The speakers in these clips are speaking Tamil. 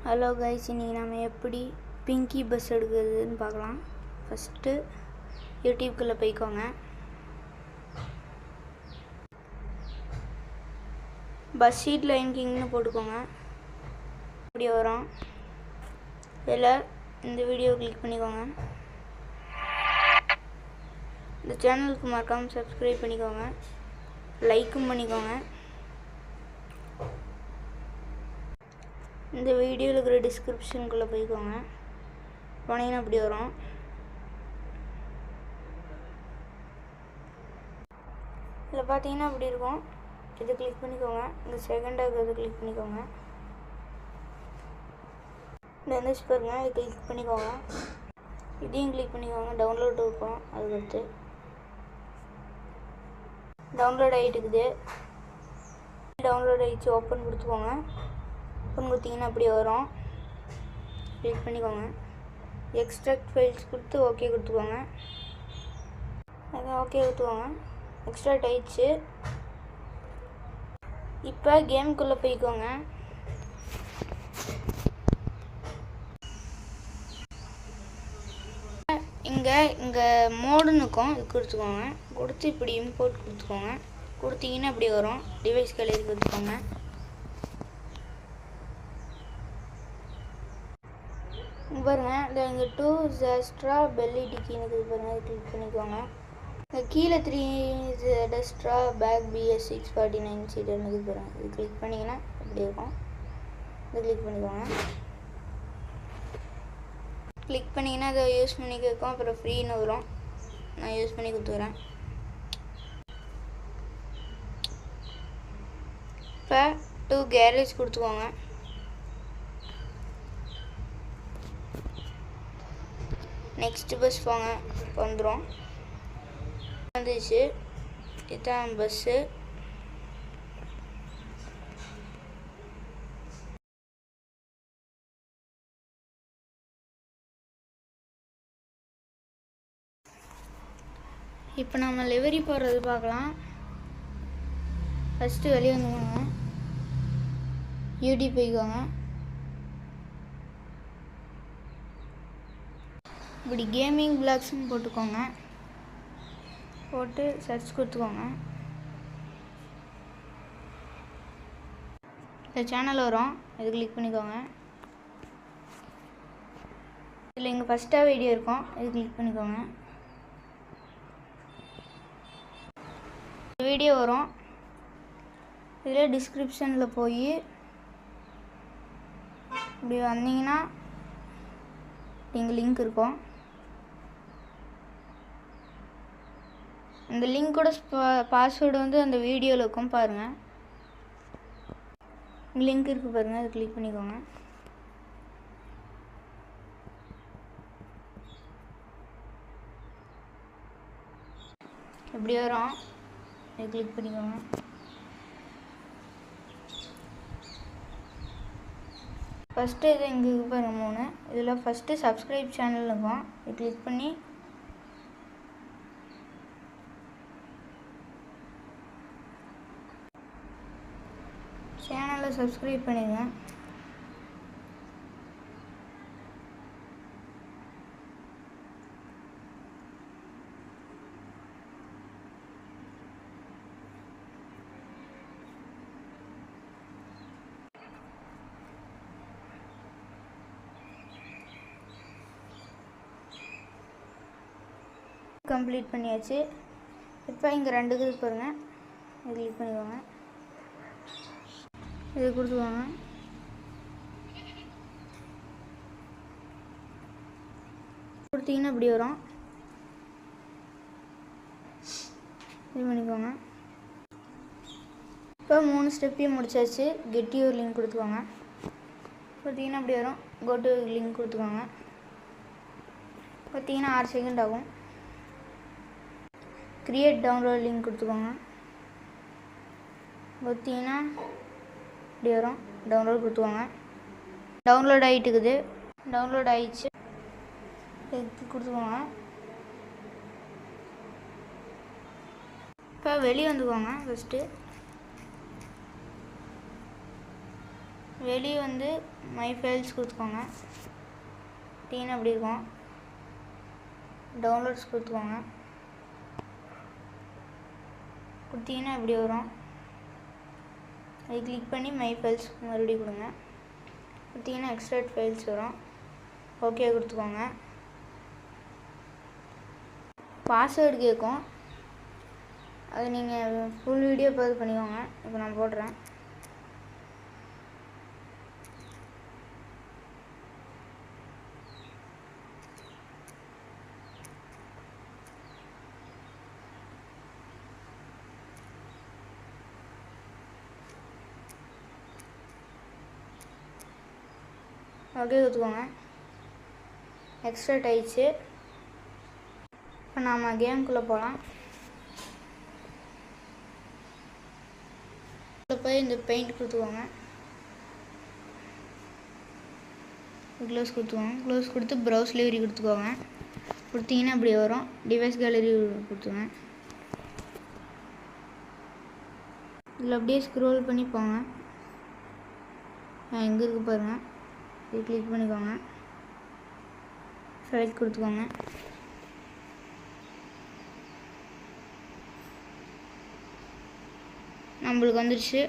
ஹலோ கைஸ், இன்றைக்கி நம்ம எப்படி பிங்கி பஸ் எடுக்கிறதுன்னு பார்க்கலாம். ஃபஸ்ட்டு யூடியூப்குள்ளே போய்க்கோங்க. பஸ் ஷீட் லைன் கிங்னு போட்டுக்கோங்க. இப்படி வரும். இதில் இந்த வீடியோ கிளிக் பண்ணிக்கோங்க. இந்த சேனலுக்கு மறக்காமல் சப்ஸ்கிரைப் பண்ணிக்கோங்க, லைக்கும் பண்ணிக்கோங்க. இந்த வீடியோவில் இருக்கிற டிஸ்கிரிப்ஷனுக்குள்ளே போய்க்கோங்க. போனீங்கன்னா அப்படி வரும். இதில் பார்த்தீங்கன்னா அப்படி இருக்கும். இதை கிளிக் பண்ணிக்கோங்க. இந்த செகண்டாக இருக்கிறத கிளிக் பண்ணிக்கோங்க. இந்த வந்துச்சு பாருங்க, இதை கிளிக் பண்ணிக்கோங்க. இதையும் கிளிக் பண்ணிக்கோங்க. டவுன்லோட் இருக்கும். அதுக்கடுத்து டவுன்லோட் ஆகிட்டுக்குது. டவுன்லோட் ஆகிடுச்சு. ஓப்பன் கொடுத்துக்கோங்க. ஓப்பன் கொடுத்தீங்கன்னா அப்படியே வரும். கிளிக் பண்ணிக்கோங்க. எக்ஸ்ட்ராக்ட் ஃபைல்ஸ் கொடுத்து ஓகே கொடுத்துக்கோங்க. அதான் ஓகே கொடுத்துக்கோங்க. எக்ஸ்ட்ராக்ட் ஆயிடுச்சு. இப்போ கேமுக்குள்ளே போய்க்கோங்க. இங்கே மோடுன்னு இருக்கும். இது கொடுத்துக்கோங்க. கொடுத்து இப்படி இம்போர்ட் கொடுத்துக்கோங்க. கொடுத்தீங்கன்னா அப்படி வரும். டிவைஸ் கேலரி கொடுத்துக்கோங்க. பாருங்கள், இங்கே 2 ஜெஸ்ட்ரா பெல்லி டிக்கின்னு இருக்குது பாருங்கள். இது கிளிக் பண்ணிக்கோங்க. இங்கே கீழே 3 ஜெஸ்ட்ரா பேக் BS 649 சீட்டுன்னு இருக்குது பாருங்கள். இது கிளிக் பண்ணிங்கன்னா இப்படி இருக்கும். இது கிளிக் பண்ணிக்கோங்க. கிளிக் பண்ணிங்கன்னா அதை யூஸ் பண்ணி கேட்கும். அப்புறம் ஃப்ரீன்னு வரும். நான் யூஸ் பண்ணி கொடுத்துக்கிறேன். இப்போ 2 கேரேஜ் கொடுத்துக்கோங்க. நெக்ஸ்ட் பஸ் போங்க. வந்துடும். வந்துச்சு. இதுதான் பஸ்ஸு. இப்போ நம்ம லிவரி போடுறது பார்க்கலாம். ஃபஸ்ட்டு வெளியே வந்துக்கோங்க. யூடியூப் போய்க்கோங்க. இப்படி கேமிங் பிளாக்ஸ்ன்னு போட்டுக்கோங்க. போட்டு சர்ச் கொடுத்துக்கோங்க. இந்த சேனல் வரும். இது கிளிக் பண்ணிக்கோங்க. இதில் இங்கே ஃபஸ்ட்டாக வீடியோ இருக்கும். இது கிளிக் பண்ணிக்கோங்க. வீடியோ வரும். இதில் டிஸ்கிரிப்ஷனில் போய் இப்படி வந்தீங்கன்னா இங்கே லிங்க் இருக்கும். இந்த லிங்க்கோட பாஸ்வேர்டு வந்து அந்த வீடியோவில் இருக்கும் பாருங்கள். லிங்க் இருக்குது பாருங்கள். அதை கிளிக் பண்ணிக்கோங்க. இப்படி வரும். இதை கிளிக் பண்ணிக்கோங்க. ஃபஸ்ட்டு இது இங்கே பாருங்கள் 3. இதில் ஃபஸ்ட்டு சப்ஸ்கிரைப் சேனல் இருக்கும். இது கிளிக் பண்ணி சேனலை சப்ஸ்கிரைப் பண்ணிடுங்க. கம்ப்ளீட் பண்ணியாச்சு. இப்போ இங்கே 2 இது பாருங்கள். இது கிளிக் பண்ணிக்கோங்க. இது கொடுத்துக்கோங்க. கொடுத்தீங்கன்னா இப்படி வரும். இது பண்ணிக்கோங்க. இப்போ 3 ஸ்டெப்பையும் முடிச்சாச்சு. கெட் யுவர் லிங்க் கொடுத்துக்கோங்க. பார்த்தீங்கன்னா அப்படி வரும். கோ டு லிங்க் கொடுத்துக்கோங்க. பார்த்தீங்கன்னா 6 செகண்ட் ஆகும். கிரியேட் டவுன்லோட் லிங்க் கொடுத்துக்கோங்க. பார்த்தீங்கன்னா இப்படி வரும். டவுன்லோட் கொடுத்துக்கோங்க. டவுன்லோட் ஆகிட்டுக்குது. டவுன்லோட் ஆகிடுச்சு. எடுத்து கொடுத்துக்கோங்க. இப்போ வெளியே வந்துக்கோங்க. ஃபஸ்ட்டு வெளியே வந்து மை ஃபைல்ஸ் கொடுத்துக்கோங்க. டீன் அப்படி இருக்கும். டவுன்லோட்ஸ் கொடுத்துக்கோங்க. கொடுத்தீங்கன்னா இப்படி வரும். அது கிளிக் பண்ணி மை ஃபைல்ஸ் மறுபடியும் கொடுங்க. கொடுத்தீங்கன்னா எக்ஸ்ட்ராக்ட் ஃபைல்ஸ் வரும். ஓகே கொடுத்துக்கோங்க. பாஸ்வேர்டு கேட்கும். அது நீங்கள் ஃபுல் வீடியோ பார்த்து பண்ணிக்கோங்க. இப்போ நான் போடுறேன். ஓகே கொடுத்துக்கோங்க. எக்ஸ்ட்ராக்ட் ஆயிடுச்சு. இப்போ நாம் கேமுக்குள்ளே போகலாம். போய் இந்த பெயிண்ட் கொடுத்துக்கோங்க. க்ளோஸ் கொடுத்துக்கோங்க. க்ளோஸ் கொடுத்து ப்ரௌஸ் லிவரி கொடுத்துக்கோங்க. கொடுத்தீங்கன்னா இப்படி வரும். டிவைஸ் கேலரி கொடுத்துங்க. இதில் அப்படியே ஸ்க்ரோல் பண்ணி போங்க. எங்கே இருக்குது பாருங்கள். இது கிளிக் பண்ணிக்கோங்க. செலக்ட் கொடுத்துக்கோங்க. நம்மளுக்கு வந்துடுச்சு.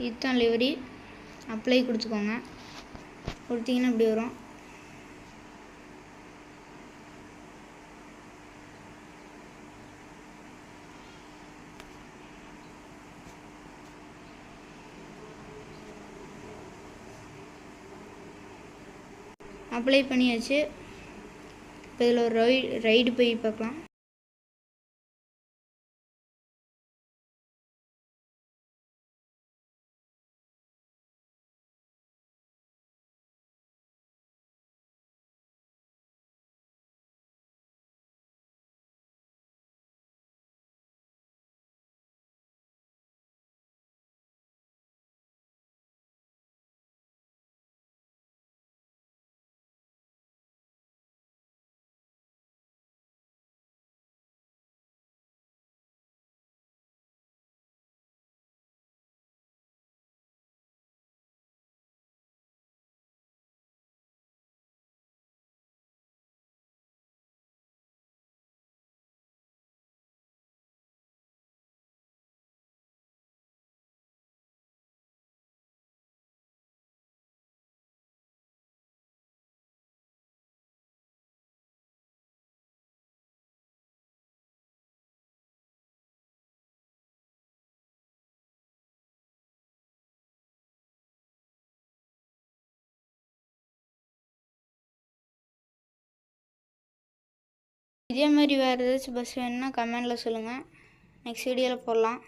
இதுதான் லிவரி. அப்ளை கொடுத்துக்கோங்க. கொடுத்தீங்கன்னா இப்படி வரும். அப்ளை பண்ணியாச்சு. இப்போ இதில் ஒரு ரைடு போய் பார்க்கலாம். இதே மாதிரி வேறு ஏதாச்சும் பஸ் வேணும்னா கமெண்டில் சொல்லுங்கள். நெக்ஸ்ட் வீடியோவில் போடலாம்.